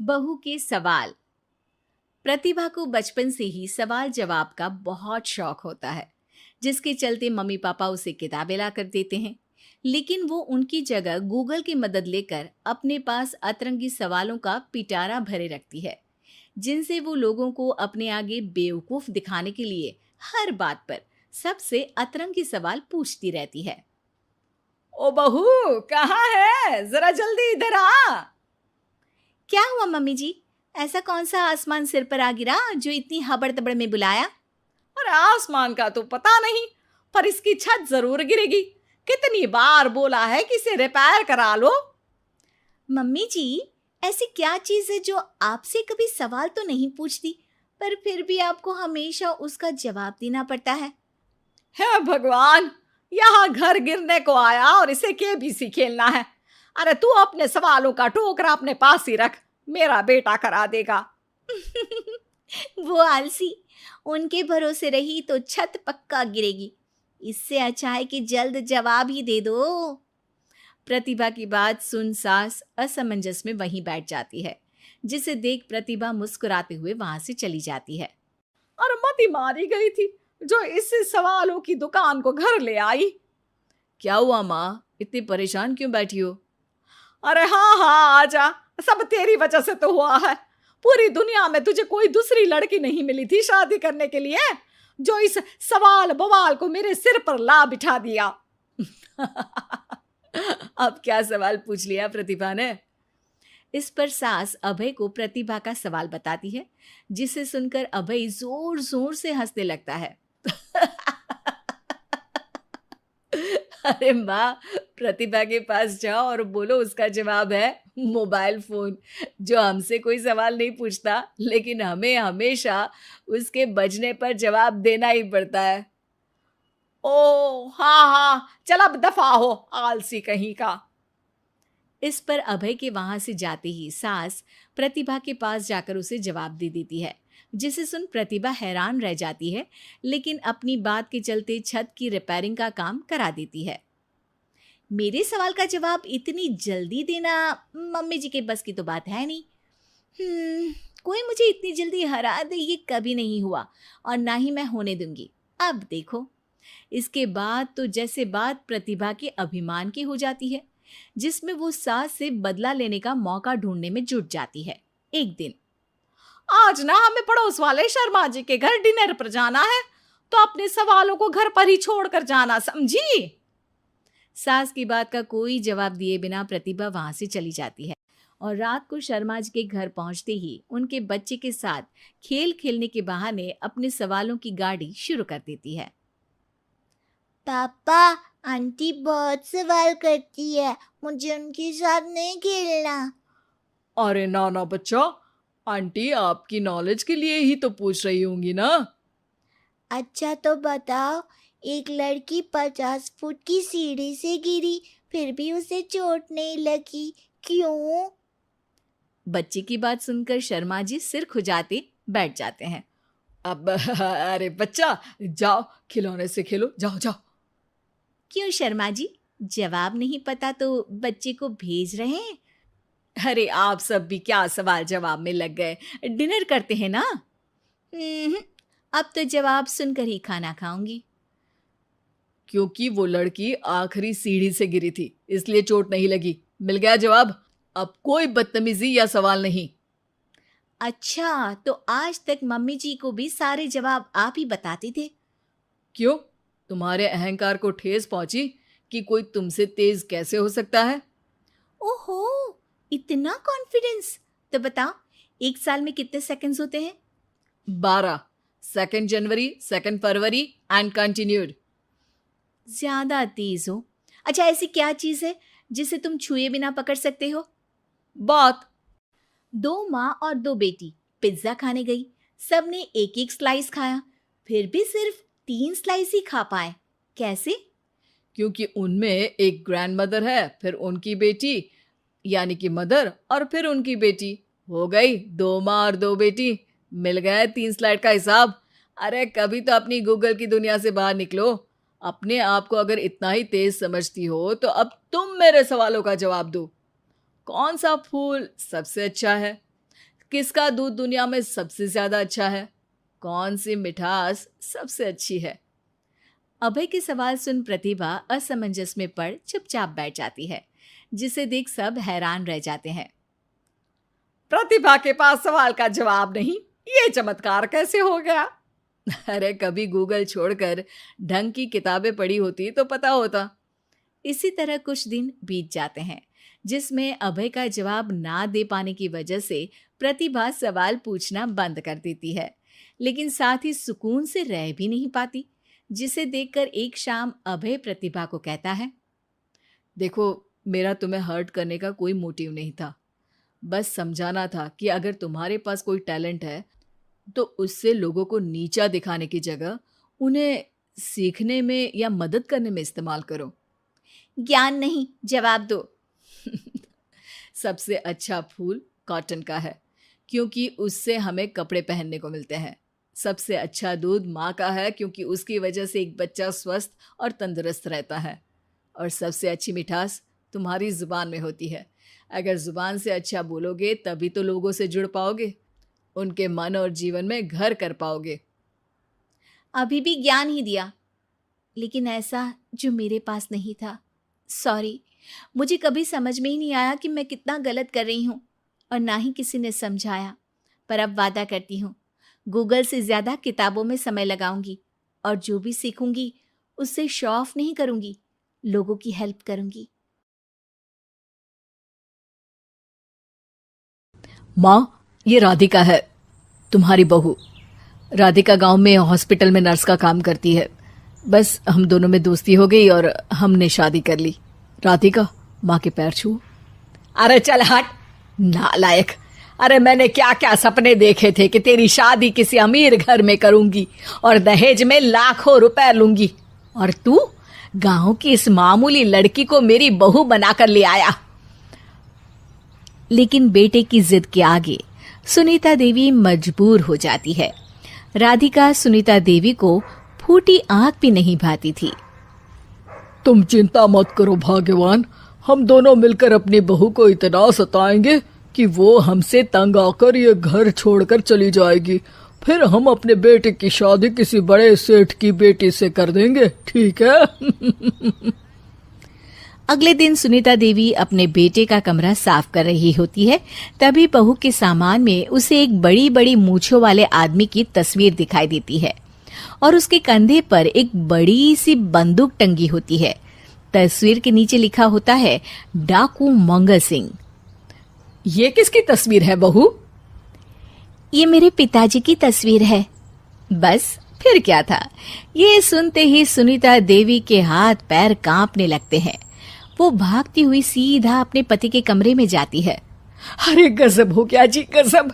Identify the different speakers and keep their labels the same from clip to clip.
Speaker 1: बहू के सवाल। प्रतिभा को बचपन से ही सवाल जवाब का बहुत शौक होता है, जिसके चलते मम्मी पापा उसे किताबें ला कर देते हैं। लेकिन वो उनकी जगह गूगल की मदद लेकर अपने पास अतरंगी सवालों का पिटारा भरे रखती है, जिनसे वो लोगों को अपने आगे बेवकूफ दिखाने के लिए हर बात पर सबसे अतरंगी सवाल पूछती रहती है।
Speaker 2: ओ बहू, कहाँ है? जरा जल्दी इधर आ।
Speaker 1: क्या हुआ मम्मी जी? ऐसा कौन सा आसमान सिर पर आ गिरा जो इतनी हबड़ तबड़ में बुलाया?
Speaker 2: अरे आसमान का तो पता नहीं, पर इसकी छत जरूर गिरेगी। कितनी बार बोला है कि इसे रिपेयर करा लो।
Speaker 1: मम्मी जी, ऐसी क्या चीज है जो आपसे कभी सवाल तो नहीं पूछती, पर फिर भी आपको हमेशा उसका जवाब देना पड़ता है?
Speaker 2: हे भगवान, यहाँ घर गिरने को आया और इसे केबीसी खेलना है। अरे तू अपने सवालों का टोकरा अपने पास ही रख, मेरा बेटा करा देगा।
Speaker 1: वो आलसी, उनके भरोसे रही तो छत पक्का गिरेगी। इससे अच्छा है कि जल्द जवाब ही दे दो। प्रतिभा की बात सुन सास असमंजस में वहीं बैठ जाती है, जिसे देख प्रतिभा मुस्कुराते हुए वहां से चली जाती है।
Speaker 2: और मती मारी गई थी जो इस सवालों की दुकान को घर ले आई।
Speaker 1: क्या हुआ माँ, इतनी परेशान क्यों बैठी हो?
Speaker 2: अरे हाँ हाँ, आजा, सब तेरी वजह से तो हुआ है। पूरी दुनिया में तुझे कोई दूसरी लड़की नहीं मिली थी शादी करने के लिए, जो इस सवाल बवाल को मेरे सिर पर ला बिठा दिया।
Speaker 1: अब क्या सवाल पूछ लिया प्रतिभा ने? इस पर सास अभय को प्रतिभा का सवाल बताती है, जिसे सुनकर अभय जोर जोर से हंसने लगता है। अरे माँ, प्रतिभा के पास जाओ और बोलो उसका जवाब है मोबाइल फोन, जो हमसे कोई सवाल नहीं पूछता, लेकिन हमें हमेशा उसके बजने पर जवाब देना ही पड़ता है।
Speaker 2: ओ हाँ हाँ, चल अब दफा हो, आलसी कहीं का।
Speaker 1: इस पर अभय के वहां से जाते ही सास प्रतिभा के पास जाकर उसे जवाब दे देती है, जिसे सुन प्रतिभा हैरान रह जाती है, लेकिन अपनी बात के चलते छत की रिपेयरिंग का काम करा देती है। मेरे सवाल का जवाब इतनी जल्दी देना मम्मी जी के बस की तो बात है नहीं। कोई मुझे इतनी जल्दी हरा दे ये कभी नहीं हुआ, और ना ही मैं होने दूंगी। अब देखो। इसके बाद तो जैसे बात प्रतिभा के अभिमान की हो जाती है, जिसमें वो सास से बदला लेने का मौका ढूंढने में जुट जाती है। एक दिन,
Speaker 2: आज ना हमें पड़ोस वाले शर्मा जी के घर डिनर पर जाना है, तो अपने सवालों को घर पर ही छोड़कर जाना, समझी?
Speaker 1: सास की बात का कोई जवाब दिए बिना प्रतिभा वहां से चली जाती है, और रात को शर्मा जी के घर पहुंचते ही उनके बच्चे के साथ खेल खेलने के बहाने अपने सवालों की गाड़ी शुरू कर देती है।
Speaker 3: पापा, आंटी बहुत सवाल करती है, मुझे उनके साथ नहीं खेलना।
Speaker 2: अरे ना ना बच्चा, आंटी आपकी नॉलेज के लिए ही तो पूछ रही होंगी ना।
Speaker 3: अच्छा तो बताओ, एक लड़की 50 फुट की सीढ़ी से गिरी, फिर भी उसे चोट नहीं लगी, क्यों?
Speaker 1: बच्चे की बात सुनकर शर्मा जी सिर खुजाते बैठ जाते हैं।
Speaker 2: अब अरे बच्चा, जाओ खिलौने से खेलो, जाओ जाओ।
Speaker 1: क्यों शर्मा जी, जवाब नहीं पता तो बच्चे को भेज रहे हैं? अरे आप सब भी क्या सवाल जवाब में लग गए, डिनर करते हैं ना। अब तो जवाब सुनकर ही खाना खाऊंगी।
Speaker 2: क्योंकि वो लड़की आखिरी सीढ़ी से गिरी थी, इसलिए चोट नहीं लगी। मिल गया जवाब, अब कोई बदतमीजी या सवाल नहीं।
Speaker 1: अच्छा, तो आज तक मम्मी जी को भी सारे जवाब आप ही बताते थे?
Speaker 2: क्यों, तुम्हारे अहंकार को ठेस पहुंची कि कोई तुमसे तेज कैसे हो सकता है?
Speaker 1: ओहो, इतना कॉन्फिडेंस! तो बताओ, एक साल में कितने सेकंड्स होते हैं?
Speaker 2: 12। 2 जनवरी, 2 फरवरी एंड कंटिन्यूड।
Speaker 1: ज्यादा तेज हो। अच्छा, ऐसी क्या चीज है जिसे तुम छुए बिना पकड़ सकते हो?
Speaker 2: बात।
Speaker 1: 2 माँ और 2 बेटी पिज्जा खाने गई। सबने एक एक स्लाइस खाया, फिर भी सिर्फ 3 स्लाइस ही खा पाए। कैसे?
Speaker 2: क्योंकि उनमें एक ग्रैंड मदर है, फिर उनकी बेटी यानी कि मदर, और फिर उनकी बेटी। हो गई 2 माँ और 2 बेटी। मिल गए 3 स्लाइड का हिसाब। अरे कभी तो अपनी गूगल की दुनिया से बाहर निकलो। अपने आप को अगर इतना ही तेज समझती हो तो अब तुम मेरे सवालों का जवाब दो। कौन सा फूल सबसे अच्छा है? किसका दूध दुनिया में सबसे ज्यादा अच्छा है? कौन सी मिठास सबसे अच्छी है?
Speaker 1: अभय के सवाल सुन प्रतिभा असमंजस में पड़ चुपचाप बैठ जाती है, जिसे देख सब हैरान रह जाते हैं।
Speaker 2: प्रतिभा के पास सवाल का जवाब नहीं, ये चमत्कार कैसे हो गया? अरे कभी गूगल छोड़कर ढंग की किताबें पढ़ी होती तो पता होता।
Speaker 1: इसी तरह कुछ दिन बीत जाते हैं, जिसमें अभय का जवाब ना दे पाने की वजह से प्रतिभा सवाल पूछना बंद कर देती है, लेकिन साथ ही सुकून से रह भी नहीं पाती, जिसे देखकर एक शाम अभय प्रतिभा को कहता है,
Speaker 2: देखो, मेरा तुम्हें हर्ट करने का कोई मोटिव नहीं था। बस समझाना था कि अगर तुम्हारे पास कोई टैलेंट है तो उससे लोगों को नीचा दिखाने की जगह उन्हें सीखने में या मदद करने में इस्तेमाल करो।
Speaker 1: ज्ञान नहीं, जवाब दो।
Speaker 2: सबसे अच्छा फूल कॉटन का है, क्योंकि उससे हमें कपड़े पहनने को मिलते हैं। सबसे अच्छा दूध माँ का है, क्योंकि उसकी वजह से एक बच्चा स्वस्थ और तंदुरुस्त रहता है। और सबसे अच्छी मिठास तुम्हारी जुबान में होती है। अगर जुबान से अच्छा बोलोगे तभी तो लोगों से जुड़ पाओगे, उनके मन और जीवन में घर कर पाओगे।
Speaker 1: अभी भी ज्ञान ही दिया, लेकिन ऐसा जो मेरे पास नहीं था। सॉरी, मुझे कभी समझ में ही नहीं आया कि मैं कितना गलत कर रही हूँ, और ना ही किसी ने समझाया। पर अब वादा करती हूँ, गूगल से ज़्यादा किताबों में समय लगाऊंगी, और जो भी सीखूंगी उससे शो ऑफ नहीं करूंगी, लोगों की हेल्प करूंगी।
Speaker 2: माँ, ये राधिका है, तुम्हारी बहू। राधिका गांव में हॉस्पिटल में नर्स का काम करती है। बस हम दोनों में दोस्ती हो गई और हमने शादी कर ली। राधिका, माँ के पैर छू।
Speaker 4: अरे चल हट, नालायक। अरे मैंने क्या क्या सपने देखे थे कि तेरी शादी किसी अमीर घर में करूंगी और दहेज में लाखों रुपए लूंगी, और तू गांव की इस मामूली लड़की को मेरी बहू बनाकर ले आया।
Speaker 1: लेकिन बेटे की जिद के आगे सुनीता देवी मजबूर हो जाती है। राधिका सुनीता देवी को फूटी आंख भी नहीं भाती थी।
Speaker 2: तुम चिंता मत करो भाग्यवान, हम दोनों मिलकर अपनी बहू को इतना सताएंगे कि वो हमसे तंग आकर ये घर छोड़कर चली जाएगी। फिर हम अपने बेटे की शादी किसी बड़े सेठ की बेटी से कर देंगे, ठीक है?
Speaker 1: अगले दिन सुनीता देवी अपने बेटे का कमरा साफ कर रही होती है। तभी बहू के सामान में उसे एक बड़ी बड़ी मूंछों वाले आदमी की तस्वीर दिखाई देती है, और उसके कंधे पर एक बड़ी सी बंदूक टंगी होती है। तस्वीर के नीचे लिखा होता है, डाकू मंगल सिंह।
Speaker 4: ये किसकी तस्वीर है बहू?
Speaker 1: ये मेरे पिताजी की तस्वीर है। बस फिर क्या था। ये सुनते ही सुनीता देवी के हाथ पैर कांपने लगते हैं। वो भागती हुई सीधा अपने पति के कमरे में जाती है।
Speaker 4: अरे गजब हो गया जी, गजब।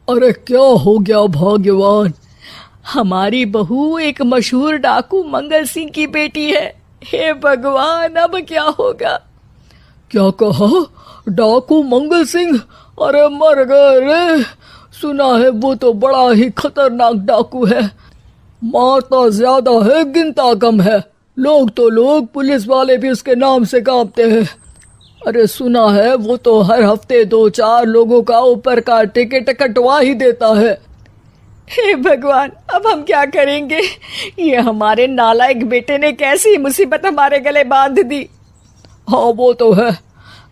Speaker 2: अरे क्या हो गया भाग्यवान?
Speaker 4: हमारी बहू एक मशहूर डाकू मंगल सिंह की बेटी है। हे भगवान, अब क्या होगा?
Speaker 2: क्या कहा? डाकू मंगल सिंह? अरे मर गए रे। सुना है वो तो बड़ा ही खतरनाक डाकू है, मारता ज्यादा है, गिनता कम है। लोग तो लोग, पुलिस वाले भी उसके नाम से कांपते हैं। अरे सुना है वो तो हर हफ्ते 2-4 लोगों का ऊपर का टिकट कटवा ही देता है।
Speaker 4: हे भगवान, अब हम क्या करेंगे? ये हमारे नालायक बेटे ने कैसी मुसीबत हमारे गले बांध दी।
Speaker 2: हाँ वो तो है,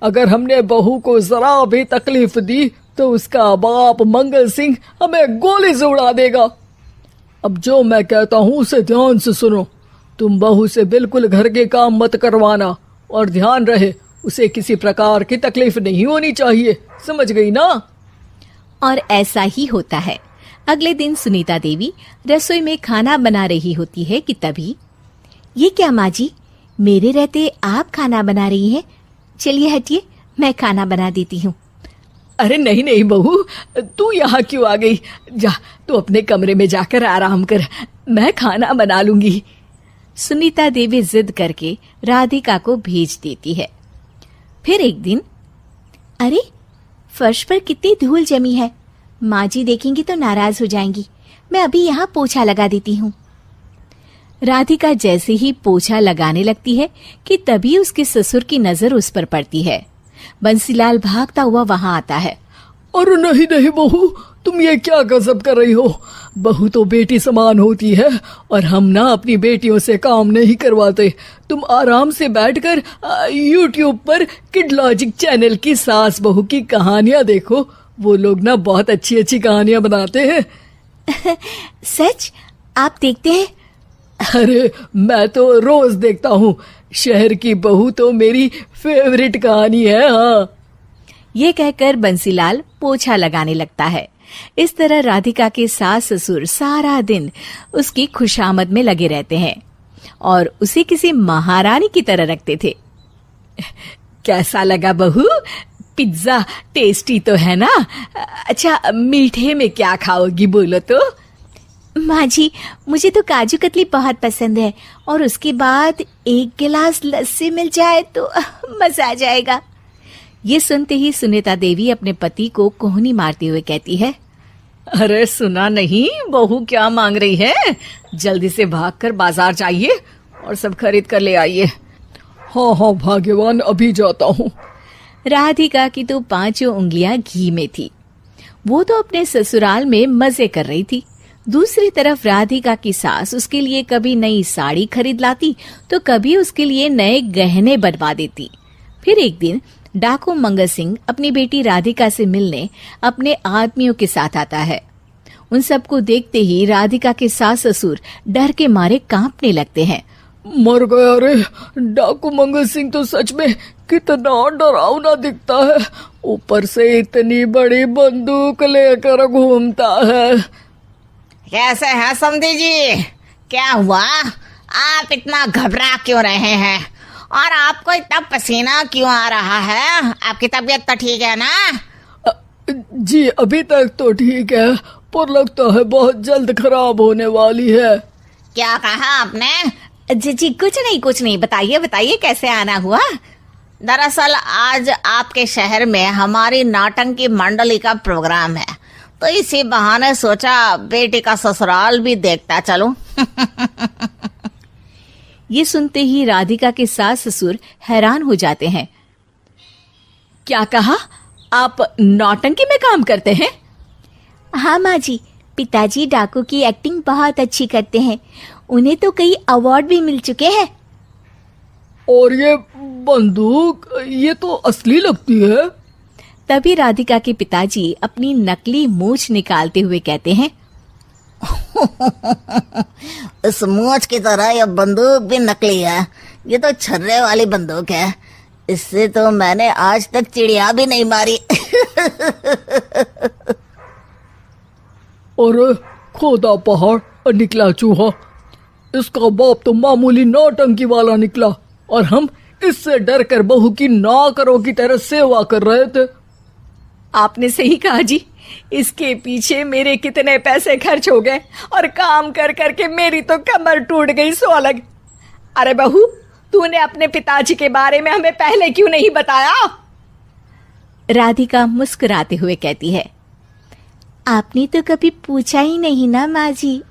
Speaker 2: अगर हमने बहू को जरा भी तकलीफ दी तो उसका बाप मंगल सिंह हमें गोली से उड़ा देगा। अब जो मैं कहता हूँ उसे ध्यान से सुनो। तुम बहू से बिल्कुल घर के काम मत करवाना, और ध्यान रहे उसे किसी प्रकार की तकलीफ नहीं होनी चाहिए, समझ गई ना?
Speaker 1: और ऐसा ही होता है। अगले दिन सुनीता देवी रसोई में खाना बना रही होती है कि तभी, ये क्या माँ जी, मेरे रहते आप खाना बना रही हैं? चलिए हटिए, मैं खाना बना देती हूँ।
Speaker 4: अरे नहीं नहीं बहू, तू यहाँ क्यों आ गई? जा, तू अपने कमरे में जाकर आराम कर, मैं खाना बना लूंगी।
Speaker 1: सुनीता देवी जिद करके राधिका को भेज देती है। फिर एक दिन, अरे फर्श पर कितनी धूल जमी है, माँ जी देखेंगी तो नाराज हो जाएंगी, मैं अभी यहाँ पोछा लगा देती हूँ। राधिका जैसे ही पोछा लगाने लगती है कि तभी उसके ससुर की नजर उस पर पड़ती है। बंसीलाल भागता हुआ वहां आता है
Speaker 2: अरे नहीं नहीं बहू, तुम ये क्या गजब कर रही हो। बहू तो बेटी समान होती है और हम ना अपनी बेटियों से काम नहीं करवाते। तुम आराम से बैठकर यूट्यूब पर किड लॉजिक चैनल की सास बहू की कहानियां देखो। वो लोग ना बहुत अच्छी अच्छी कहानियां बनाते हैं।
Speaker 3: सच? आप देखते हैं?
Speaker 2: अरे मैं तो रोज देखता हूँ। शहर की बहू तो मेरी फेवरेट कहानी है। हाँ,
Speaker 1: ये कहकर बंसीलाल पोछा लगाने लगता है। इस तरह राधिका के सास ससुर सारा दिन उसकी खुशामद में लगे रहते हैं और उसे किसी महारानी की तरह रखते थे। कैसा लगा बहू? पिज्जा टेस्टी तो है ना? अच्छा, मीठे में क्या खाओगी बोलो तो?
Speaker 3: माँ जी, मुझे तो काजू कतली बहुत पसंद है और उसके बाद एक गिलास लस्सी मिल जाए तो मजा आ जाएगा।
Speaker 1: ये सुनते ही सुनीता देवी अपने पति को कोहनी मारते हुए कहती है,
Speaker 2: अरे सुना नहीं, बहू क्या मांग रही है? जल्दी से भागकर बाजार जाइए और सब खरीद कर ले आइए। हाँ हाँ भाग्यवान, अभी जाता हूँ।
Speaker 1: राधिका की तो 5 उंगलियां घी में थी। वो तो अपने ससुराल में मजे कर रही थी। दूसरी तरफ राधिका की सास उसके लिए कभी नई साड़ी खरीद लाती तो कभी उसके लिए नए गहने बनवा देती। फिर एक दिन डाकू मंगल सिंह अपनी बेटी राधिका से मिलने अपने आदमियों के साथ आता है। उन सबको देखते ही राधिका के सास ससुर डर के मारे कांपने लगते हैं।
Speaker 2: मर गया रे, डाकू मंगल सिंह तो सच में कितना डरावना दिखता है। ऊपर से इतनी बड़ी बंदूक लेकर घूमता है।
Speaker 5: कैसे हैं समधी जी? क्या हुआ? आप इतना घबरा क्यों रहे हैं और आपको इतना पसीना क्यों आ रहा है? आपकी तबीयत तो ठीक है ना?
Speaker 2: जी अभी तक तो ठीक है, पर लगता है बहुत जल्द खराब होने वाली है।
Speaker 5: क्या कहा आपने?
Speaker 1: जी कुछ नहीं, बताइए बताइए कैसे आना हुआ?
Speaker 5: दरअसल आज आपके शहर में हमारी नाटंकी मंडली का प्रोग्राम है, तो इसी बहाने सोचा बेटी का ससुराल भी देखता चलूं।
Speaker 1: ये सुनते ही राधिका के सास ससुर हैरान हो जाते हैं। क्या कहा? आप नौटंकी में काम करते हैं?
Speaker 3: हाँ माँ जी, पिताजी डाकू की एक्टिंग बहुत अच्छी करते हैं। उन्हें तो कई अवार्ड भी मिल चुके हैं।
Speaker 2: और ये बंदूक, ये तो असली लगती है।
Speaker 1: तभी राधिका के पिताजी अपनी नकली मूंछ निकालते हुए कहते हैं,
Speaker 5: इस मूंछ की तरह यह बंदूक भी नकली है। ये तो छर्रे वाली बंदूक है। इससे तो मैंने आज तक चिड़िया भी नहीं मारी।
Speaker 2: और खोदा पहाड़ निकला चूहा। इसका बाप तो मामूली नौटंकी वाला निकला और हम इससे डर कर बहू की नौकरों की तरह सेवा कर रहे थे।
Speaker 4: आपने सही कहा जी। इसके पीछे मेरे कितने पैसे खर्च हो गए और काम कर करके मेरी तो कमर टूट गई सो अलग। अरे बहू, तूने अपने पिताजी के बारे में हमें पहले क्यों नहीं बताया?
Speaker 1: राधिका मुस्कुराते हुए कहती है,
Speaker 3: आपने तो कभी पूछा ही नहीं ना माँ जी।